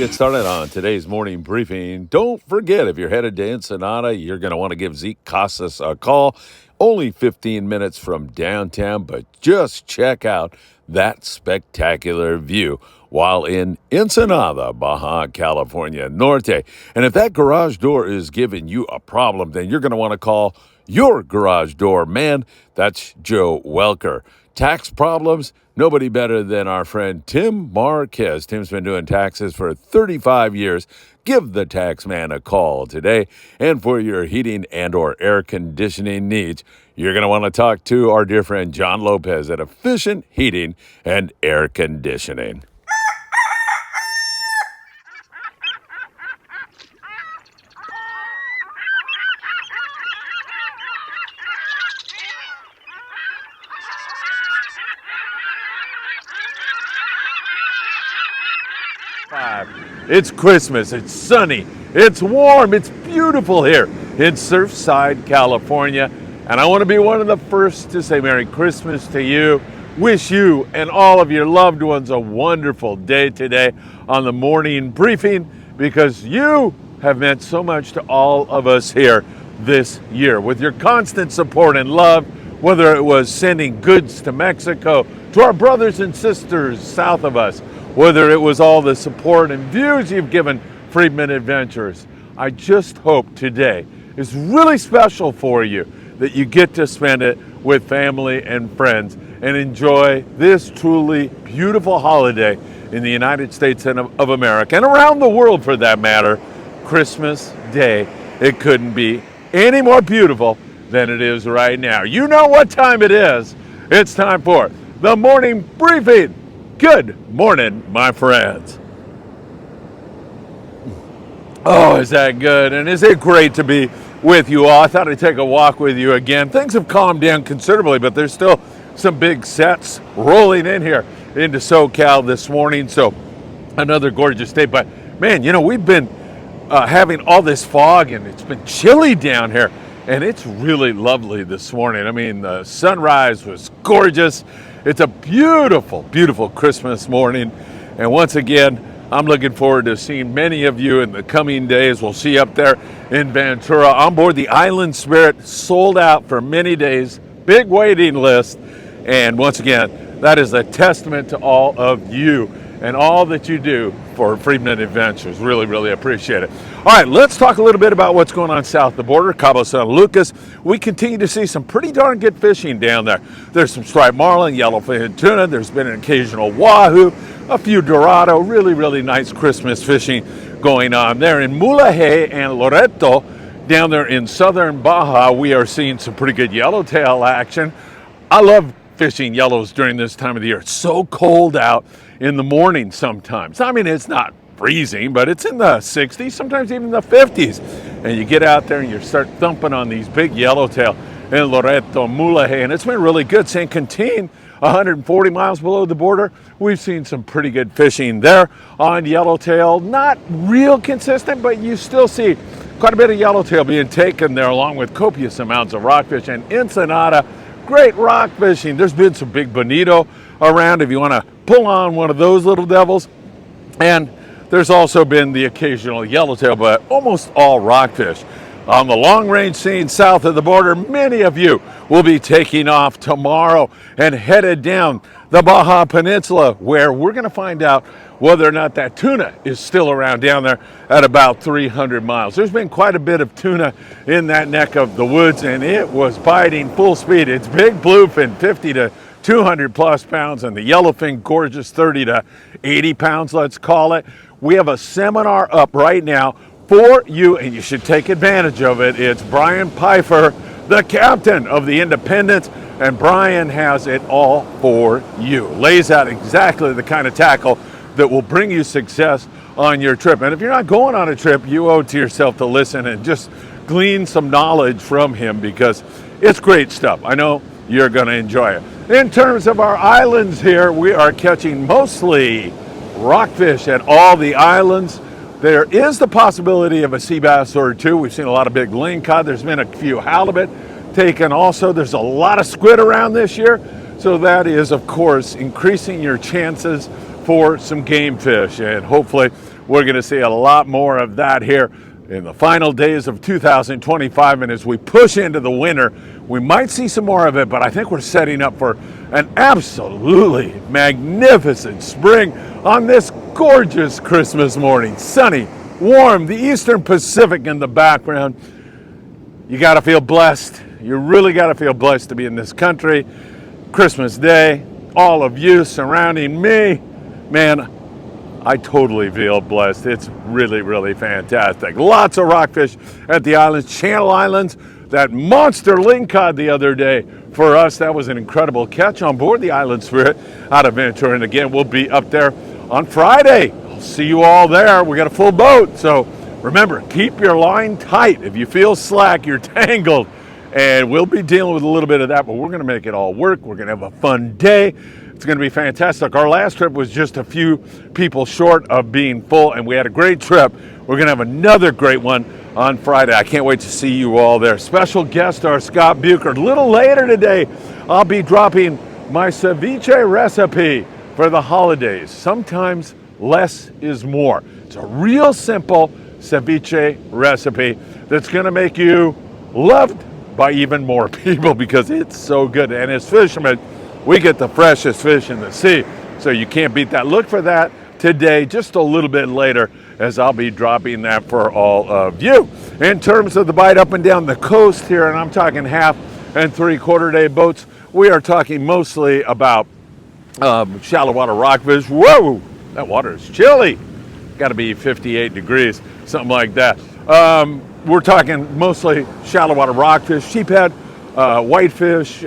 get started on today's morning briefing, don't forget if you're headed to Ensenada, you're going to want to give Zeke Casas a call. Only 15 minutes from downtown, but just check out that spectacular view while in Ensenada, Baja California Norte. And if that garage door is giving you a problem, then you're going to want to call your garage door man. That's Joe Welker. Tax problems? Nobody better than our friend Tim Marquez. Tim's been doing taxes for 35 years. Give the tax man a call today. And for your heating and or air conditioning needs, you're going to want to talk to our dear friend John Lopez at Efficient Heating and Air Conditioning. It's Christmas, it's sunny, it's warm, it's beautiful here in Surfside, California. And I want to be one of the first to say Merry Christmas to you. Wish you and all of your loved ones a wonderful day today on the morning briefing, because you have meant so much to all of us here this year. With your constant support and love, whether it was sending goods to Mexico, to our brothers and sisters south of us, whether it was all the support and views you've given Friedman Adventures. I just hope today is really special for you, that you get to spend it with family and friends and enjoy this truly beautiful holiday in the United States of America and around the world for that matter. Christmas Day, it couldn't be any more beautiful than it is right now. You know what time it is. It's time for the morning briefing. Good morning, my friends. Oh, is that good? And is it great to be with you all? I thought I'd take a walk with you again. Things have calmed down considerably, but there's still some big sets rolling in here into SoCal this morning. So another gorgeous day. But man, you know, we've been having all this fog and it's been chilly down here. And it's really lovely this morning. I mean, the sunrise was gorgeous. It's a beautiful, beautiful Christmas morning. And once again, I'm looking forward to seeing many of you in the coming days. We'll see you up there in Ventura. On board the Island Spirit, sold out for many days. Big waiting list. And once again, that is a testament to all of you and all that you do for Friedman Adventures. Really, really appreciate it. All right, let's talk a little bit about what's going on south of the border, Cabo San Lucas. We continue to see some pretty darn good fishing down there. There's some striped marlin, yellowfin tuna. There's been an occasional wahoo, a few dorado. Really, really nice Christmas fishing going on there. In Mulaje and Loreto, down there in southern Baja, we are seeing some pretty good yellowtail action. I love fishing yellows during this time of the year. It's so cold out in the morning sometimes. I mean, it's not freezing, but it's in the 60s, sometimes even the 50s. And you get out there and you start thumping on these big yellowtail in Loreto, Mulaje, and it's been really good. San Quintin, 140 miles below the border, we've seen some pretty good fishing there on yellowtail. Not real consistent, but you still see quite a bit of yellowtail being taken there, along with copious amounts of rockfish. And Ensenada, great rock fishing. There's been some big bonito around if you want to pull on one of those little devils. And there's also been the occasional yellowtail, but almost all rockfish. On the long-range scene south of the border, many of you will be taking off tomorrow and headed down the Baja Peninsula, where we're going to find out whether or not that tuna is still around down there at about 300 miles. There's been quite a bit of tuna in that neck of the woods, and it was biting full speed. It's big bluefin, 50 to 200 plus pounds, and the yellowfin, gorgeous, 30 to 80 pounds, let's call it. We have a seminar up right now for you, and you should take advantage of it. It's Brian Pfeiffer, the captain of the Independence, and Brian has it all for you. Lays out exactly the kind of tackle that will bring you success on your trip. And if you're not going on a trip, you owe it to yourself to listen and just glean some knowledge from him, because it's great stuff. I know you're going to enjoy it. In terms of our islands here, we are catching mostly rockfish at all the islands. There is the possibility of a sea bass or two. We've seen a lot of big lingcod. There's been a few halibut taken also. There's a lot of squid around this year. So that is, of course, increasing your chances for some game fish. And hopefully We're going to see a lot more of that here in the final days of 2025. And as we push into the winter, we might see some more of it, but I think we're setting up for an absolutely magnificent spring on this gorgeous Christmas morning. Sunny, warm, the Eastern Pacific in the background. You got to feel blessed. You really got to feel blessed to be in this country. Christmas Day, all of you surrounding me, man, I totally feel blessed. It's really, really fantastic. Lots of rockfish at the islands, Channel Islands. That monster lingcod the other day for us, that was an incredible catch on board the Island Spirit out of Ventura. And again, we'll be up there on Friday. I'll see you all there. We got a full boat. So remember, keep your line tight. If you feel slack, you're tangled. And we'll be dealing with a little bit of that, but we're going to make it all work. We're going to have a fun day. It's going to be fantastic. Our last trip was just a few people short of being full, and we had a great trip. We're going to have another great one on Friday. I can't wait to see you all there. Special guest star Scott Bucher. A little later today, I'll be dropping my ceviche recipe for the holidays. Sometimes less is more. It's a real simple ceviche recipe that's going to make you loved by even more people because it's so good. And as fishermen, we get the freshest fish in the sea, so you can't beat that. Look for that today, just a little bit later, as I'll be dropping that for all of you. In terms of the bite up and down the coast here, and I'm talking 1/2 and 3/4 day boats, we are talking mostly about shallow water rockfish. Whoa, that water is chilly. Got to be 58 degrees, something like that. We're talking mostly shallow water rockfish, sheephead, whitefish,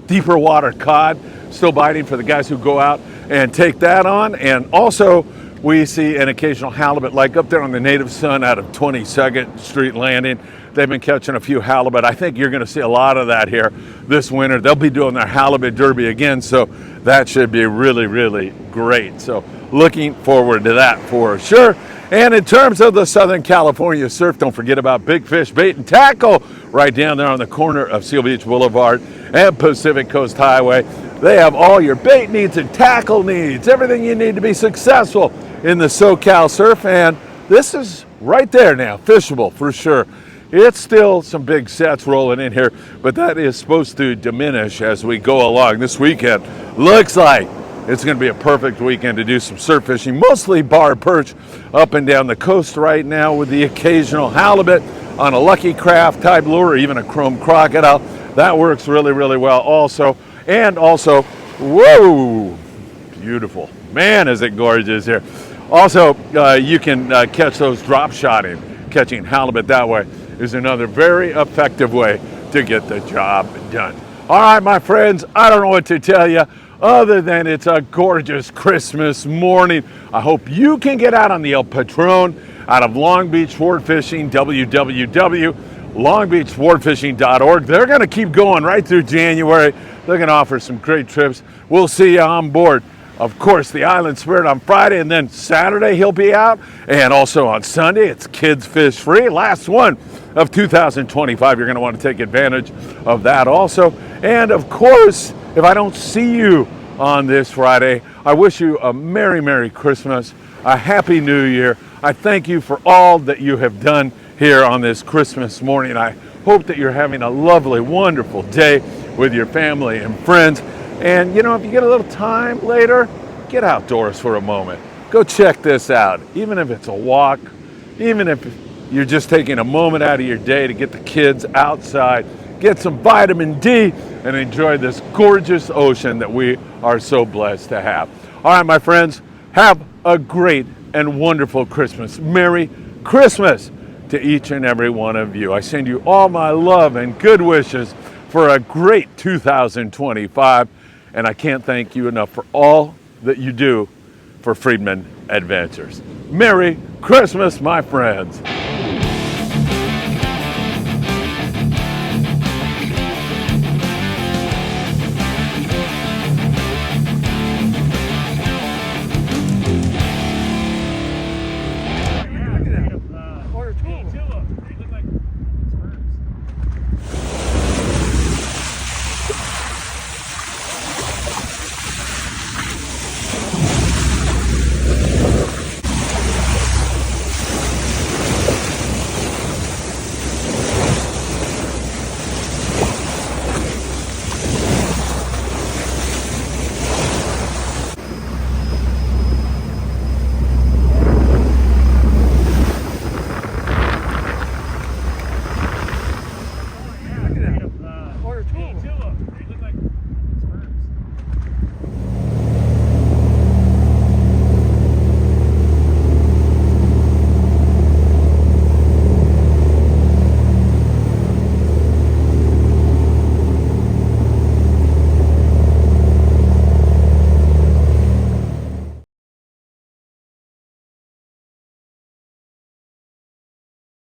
deeper water cod, still biting for the guys who go out and take that on. And also we see an occasional halibut, like up there on the Native Sun out of 22nd Street Landing. They've been catching a few halibut. I think you're going to see a lot of that here this winter. They'll be doing their halibut derby again, so that should be really, really great. So looking forward to that for sure. And in terms of the Southern California surf, don't forget about Big Fish Bait and Tackle right down there on the corner of Seal Beach Boulevard and Pacific Coast Highway. They have all your bait needs and tackle needs, everything you need to be successful in the SoCal surf. And this is right there now, fishable for sure. It's still some big sets rolling in here, but that is supposed to diminish as we go along. This weekend looks like it's going to be a perfect weekend to do some surf fishing, mostly bar perch up and down the coast right now with the occasional halibut on a Lucky Craft type lure or even a chrome crocodile. That works really, really well also. And also, whoa, beautiful. Man, is it gorgeous here. Also, you can catch those drop shotting. Catching halibut that way is another very effective way to get the job done. All right, my friends, I don't know what to tell you other than it's a gorgeous Christmas morning. I hope you can get out on the El Patron out of Long Beach Sport Fishing, www.longbeachsportfishing.org. They're going to keep going right through January. They're going to offer some great trips. We'll see you on board. Of course, the Island Spirit on Friday, and then Saturday he'll be out. And also on Sunday, it's Kids Fish Free. Last one of 2025. You're going to want to take advantage of that also. And of course, if I don't see you on this Friday, I wish you a Merry, Merry Christmas, a Happy New Year. I thank you for all that you have done here on this Christmas morning. I hope that you're having a lovely, wonderful day with your family and friends. And you know, if you get a little time later, get outdoors for a moment. Go check this out. Even if it's a walk, even if you're just taking a moment out of your day to get the kids outside, get some vitamin D, and enjoy this gorgeous ocean that we are so blessed to have. All right, my friends, have a great and wonderful Christmas. Merry Christmas to each and every one of you. I send you all my love and good wishes for a great 2025. And I can't thank you enough for all that you do for Friedman Adventures. Merry Christmas, my friends.